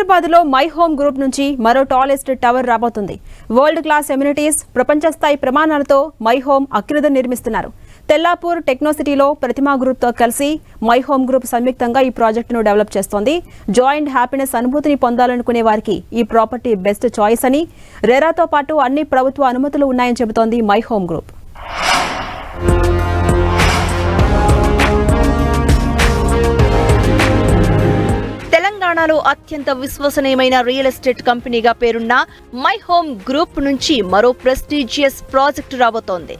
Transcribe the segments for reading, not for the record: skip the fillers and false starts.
హైదరాబాద్లో my home group నుంచి మరో టాలెస్ట్ టవర్ రాబోతుంది. వరల్డ్ క్లాస్ ఎమ్యూనిటీస్, ప్రపంచ స్థాయి ప్రమాణాలతో మై హోమ్ అక్రిద నిర్మిస్తున్నారు. తెల్లాపూర్ టెక్నోసిటీలో ప్రతిమా గ్రూప్తో కలిసి మై హోమ్ గ్రూప్ సంయుక్తంగా ఈ ప్రాజెక్టును డెవలప్ చేస్తోంది. జాయింట్ హ్యాపీనెస్ అనుభూతిని పొందాలనుకునే వారికి ఈ ప్రాపర్టీ బెస్ట్ చాయిస్ అని, రెరాతో పాటు అన్ని ప్రభుత్వ అనుమతులు ఉన్నాయని చెబుతోంది మై హోమ్ గ్రూప్. తెలంగాణలో అత్యంత విశ్వసనీయమైన రియల్ ఎస్టేట్ కంపెనీగా పేరున్న మై హోమ్ గ్రూప్ నుంచి మరో ప్రెస్టీజియస్ ప్రాజెక్టు రాబోతోంది.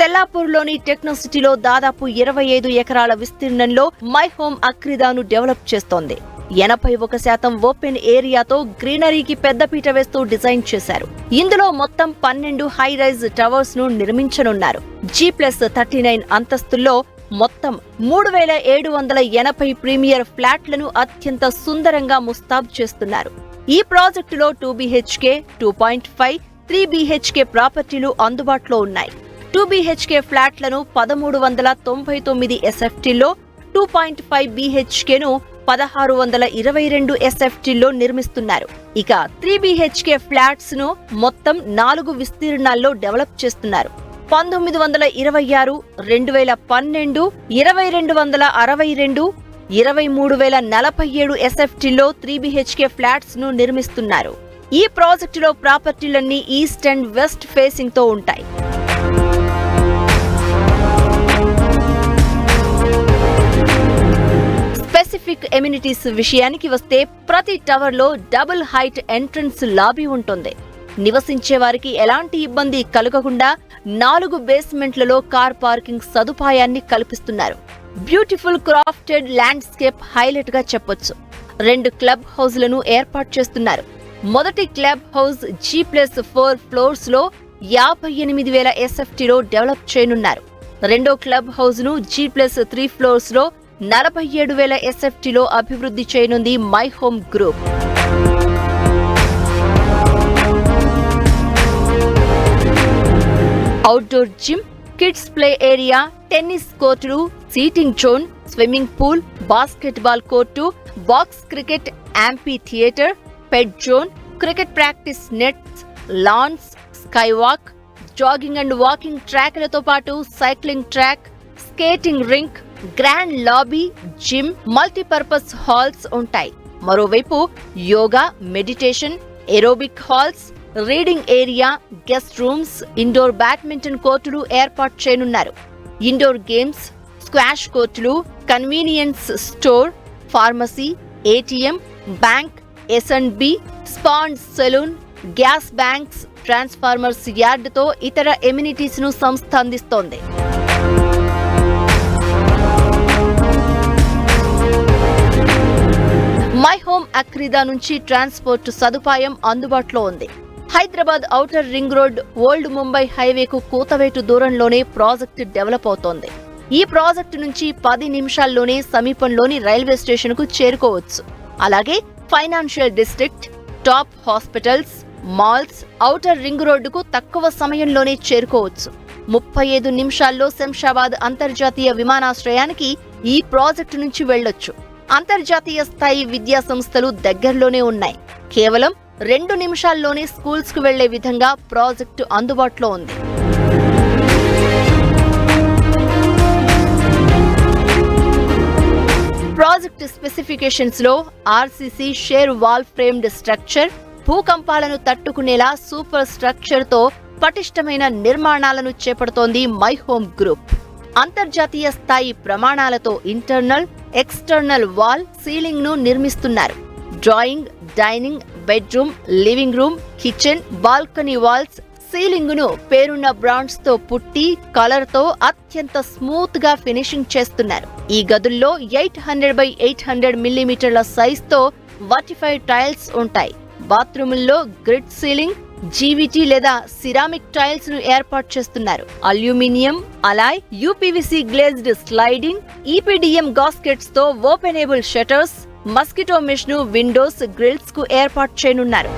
తెల్లాపూర్లోని టెక్నోసిటీలో దాదాపు 25 ఎకరాల విస్తీర్ణంలో మై హోమ్ అక్రిదాను డెవలప్ చేస్తోంది. 81% ఓపెన్ ఏరియాతో గ్రీనరీకి పెద్దపీట వేస్తూ డిజైన్ చేశారు. ఇందులో మొత్తం 12 హై రైజ్ టవర్స్ ను నిర్మించనున్నారు. G+39 అంతస్తుల్లో మొత్తం 3780 ప్రీమియర్ ఫ్లాట్లను అత్యంత సుందరంగా ముస్తాబు చేస్తున్నారు. ఈ ప్రాజెక్టులో 2 BHK, 2.5, 3 BHK ప్రాపర్టీలు అందుబాటులో ఉన్నాయి. 2 BHK ఫ్లాట్లను 1399 SFTలో, 2.5 BHKను 1622 SFTలో నిర్మిస్తున్నారు. ఇక 3 BHK ఫ్లాట్స్ ను మొత్తం 4 విస్తీర్ణాల్లో డెవలప్ చేస్తున్నారు. 1926, 2012, 2262, 23047 SFTలో 3 BHK ఫ్లాట్స్ ను నిర్మిస్తున్నారు. ఈ ప్రాజెక్టులో ప్రాపర్టీలన్నీ ఈస్ట్ అండ్ వెస్ట్ ఫేసింగ్ తో ఉంటాయి. స్పెసిఫిక్ ఎమ్యూనిటీస్ విషయానికి వస్తే ప్రతి టవర్ లో డబుల్ హైట్ ఎంట్రన్స్ లాబీ ఉంటుంది. నివసించే వారికి ఎలాంటి ఇబ్బంది కలగకుండా 4 బేస్మెంట్లలో కార్ పార్కింగ్ సదుపాయాన్ని కల్పిస్తున్నారు. బ్యూటిఫుల్ క్రాఫ్టెడ్ ల్యాండ్స్కేప్ హైలైట్ గా చెప్పొచ్చు. 2 క్లబ్ హౌస్లను ఏర్పాటు చేస్తున్నారు. మొదటి క్లబ్ హౌస్ G+4 ఫ్లోర్స్ లో 58,000 SFTలో డెవలప్ చేయనున్నారు. రెండో క్లబ్ హౌస్ ను G+3 ఫ్లోర్స్ లో 47,000 SFTలో అభివృద్ధి చేయనుంది my home group. Outdoor gym, kids play area, tennis కోర్టులు, seating zone, swimming pool, basketball court, box cricket, amphitheatre, pet zone, cricket practice nets, lawns, sky walk, jogging and walking ట్రాక్లతో పాటు cycling track, skating rink, grand lobby, gym, multipurpose halls ఉంటాయి. మరోవైపు yoga, meditation, aerobic halls, reading area, guest rooms, indoor badminton కోర్టులు ఏర్పాటు చేయనున్నారు. Indoor games, squash కోర్టులు, convenience store, pharmacy, ATM, bank, S&B, spa and salon, gas banks, transformers యార్డుతో ఇతర amenities ను సంస్థ అందిస్తోంది. మై హోమ్ అక్రిదా నుంచి ట్రాన్స్పోర్ట్ సదుపాయం అందుబాటులో ఉంది. Hyderabad outer ring road, old Mumbai హైవేకు కూతవేటు దూరంలోనే ప్రాజెక్టు డెవలప్ అవుతోంది. ఈ ప్రాజెక్టు నుంచి 10 నిమిషాల్లోనే సమీపంలోని రైల్వే స్టేషన్ కు చేరుకోవచ్చు. అలాగే financial district, top hospitals, malls, outer ring రోడ్డుకు తక్కువ సమయంలోనే చేరుకోవచ్చు. 35 నిమిషాల్లో శంషాబాద్ అంతర్జాతీయ విమానాశ్రయానికి ఈ ప్రాజెక్టు నుంచి వెళ్లొచ్చు. అంతర్జాతీయ స్థాయి విద్యా సంస్థలు దగ్గరలోనే ఉన్నాయి. కేవలం 2 నిమిషాల్లోనే స్కూల్స్ కు వెళ్లే విధంగా ప్రాజెక్టు అందుబాటులో ఉంది. ప్రాజెక్ట్ స్పెసిఫికేషన్స్ లో RCC shear wall framed structure, భూకంపాలను తట్టుకునేలా సూపర్ స్ట్రక్చర్ తో పటిష్టమైన నిర్మాణాలను చేపడుతోంది మై హోమ్ గ్రూప్. అంతర్జాతీయ స్థాయి ప్రమాణాలతో ఇంటర్నల్, ఎక్స్టర్నల్ వాల్, సీలింగ్ ను నిర్మిస్తున్నారు. Drawing, dining, bedroom, living room, kitchen, balcony walls, ceiling ను పేరున్న బ్రాండ్స్ తో పుట్టి కలర్ తో అత్యంత స్మూత్ గా ఫినిషింగ్ చేస్తున్నారు. ఈ గదుల్లో 800x800 మిల్లీమీటర్ల సైజ్ తో వర్టిఫైడ్ టైల్స్ ఉంటాయి. బాత్రూముల్లో గ్రిడ్ సీలింగ్, జీవీటీ లేదా సిరామిక్ టైల్స్ ను ఏర్పాటు చేస్తున్నారు. Aluminium, Alai, UPVC glazed sliding, EPDM గాస్కెట్స్ తో ఓపెనబుల్ షట్టర్స్, మస్కిటో మెష్ ను విండోస్, గ్రిల్స్ కు ఏర్పాటు చేయనున్నారు.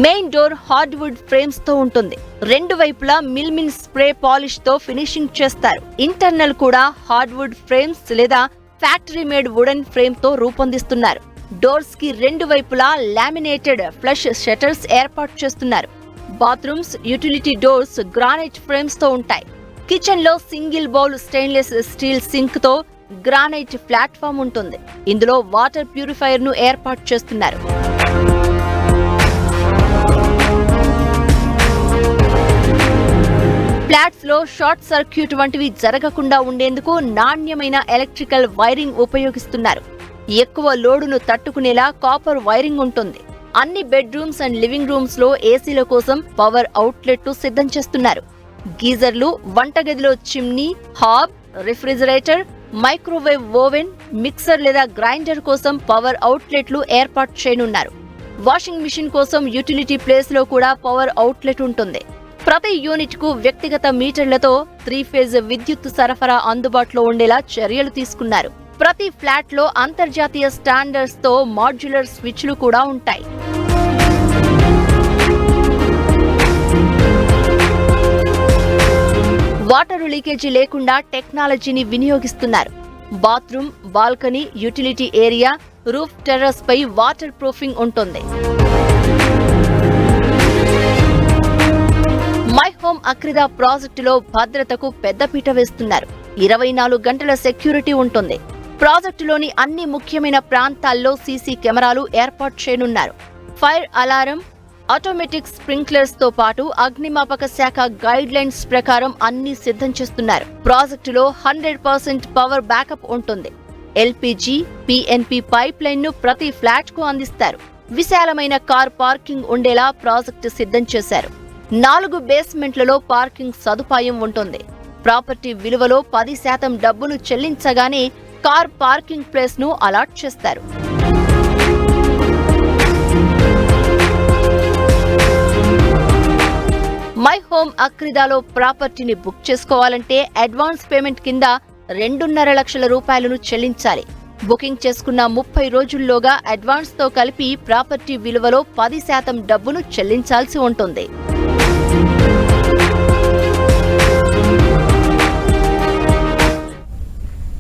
మెయిన్ డోర్ హార్డ్వుడ్ ఫ్రేమ్స్ తో ఉంటుంది. రెండు వైపులా మిల్మిన్ స్ప్రే పాలిష్ తో ఫినిషింగ్ చేస్తారు. ఇంటర్నల్ కూడా హార్డ్వుడ్ ఫ్రేమ్స్ లేదా ఫ్యాక్టరీ మేడ్ వుడెన్ ఫ్రేమ్ తో రూపొందిస్తున్నారు. డోర్స్ కి రెండు వైపులా లామినేటెడ్ ఫ్లష్ షట్టర్స్ ఏర్పాటు చేస్తున్నారు. Bathrooms, utility doors granite frames తో ఉంటాయి. కిచెన్ లో single bowl stainless steel sync తో గ్రానైట్ ప్లాట్ఫామ్ ఉంటుంది. ఇందులో వాటర్ ప్యూరిఫైయర్ ను ఏర్పాటు చేస్తున్నారు. ఫ్లాట్స్ లో షార్ట్ సర్క్యూట్ వంటివి జరగకుండా ఉండేందుకు నాణ్యమైన ఎలక్ట్రికల్ వైరింగ్ ఉపయోగిస్తున్నారు. ఎక్కువ లోడును తట్టుకునేలా కాపర్ వైరింగ్ ఉంటుంది. అన్ని బెడ్రూమ్స్ అండ్ లివింగ్ రూమ్స్ లో ఏసీల కోసం పవర్ అవుట్లెట్ సిద్ధం చేస్తున్నారు. గీజర్లు, వంటగదిలో chimney, hob, refrigerator, microwave oven, mixer లేదా గ్రైండర్ కోసం పవర్ అవుట్లెట్లు ఏర్పాటు చేయనున్నారు. వాషింగ్ మిషన్ కోసం యూటిలిటీ ప్లేస్ లో కూడా పవర్ అవుట్లెట్ ఉంటుంది. ప్రతి యూనిట్ కు వ్యక్తిగత మీటర్లతో 3 ఫేజ్ విద్యుత్ సరఫరా అందుబాటులో ఉండేలా చర్యలు తీసుకున్నారు. ప్రతి ఫ్లాట్ లో అంతర్జాతీయ స్టాండర్డ్స్ తో మాడ్యులర్ స్విచ్లు కూడా ఉంటాయి. వాటర్ లీకేజీ లేకుండా టెక్నాలజీని వినియోగిస్తున్నారు. Bathroom, balcony, utility area, roof terrace పై వాటర్ ప్రూఫింగ్ ఉంటుంది. మై హోమ్ అక్రిదా ప్రాజెక్టులో భద్రతకు పెద్దపీట వేస్తున్నారు. 24 గంటల సెక్యూరిటీ ఉంటుంది. ప్రాజెక్టులోని అన్ని ముఖ్యమైన ప్రాంతాల్లో సీసీ కెమెరాలు ఏర్పాటు చేయనున్నారు. ఫైర్ అలారం, ఆటోమేటిక్ స్ప్రింక్లర్స్ తో పాటు అగ్నిమాపక శాఖ గైడ్ లైన్స్ ప్రకారం అన్ని సిద్ధం చేస్తున్నారు. ప్రాజెక్టులో 100% పవర్ బ్యాకప్ ఉంటుంది. ఎల్పీజీ, పీఎన్పీ పైప్ లైన్ ను ప్రతి ఫ్లాట్ కు అందిస్తారు. విశాలమైన కార్ పార్కింగ్ ఉండేలా ప్రాజెక్టు సిద్ధం చేశారు. 4 బేస్మెంట్లలో పార్కింగ్ సదుపాయం ఉంటుంది. ప్రాపర్టీ విలువలో 10% డబ్బును చెల్లించగానే కార్ పార్కింగ్ ప్లేస్ ను అలాట్ చేస్తారు. మై హోమ్ అక్రిదాలో ప్రాపర్టీని బుక్ చేసుకోవాలంటే అడ్వాన్స్ పేమెంట్ కింద 2.5 లక్షల రూపాయలను చెల్లించాలి. బుకింగ్ చేసుకున్న 30 రోజుల్లోగా అడ్వాన్స్ తో కలిపి ప్రాపర్టీ విలువలో 10% డబ్బును చెల్లించాల్సి ఉంటుంది.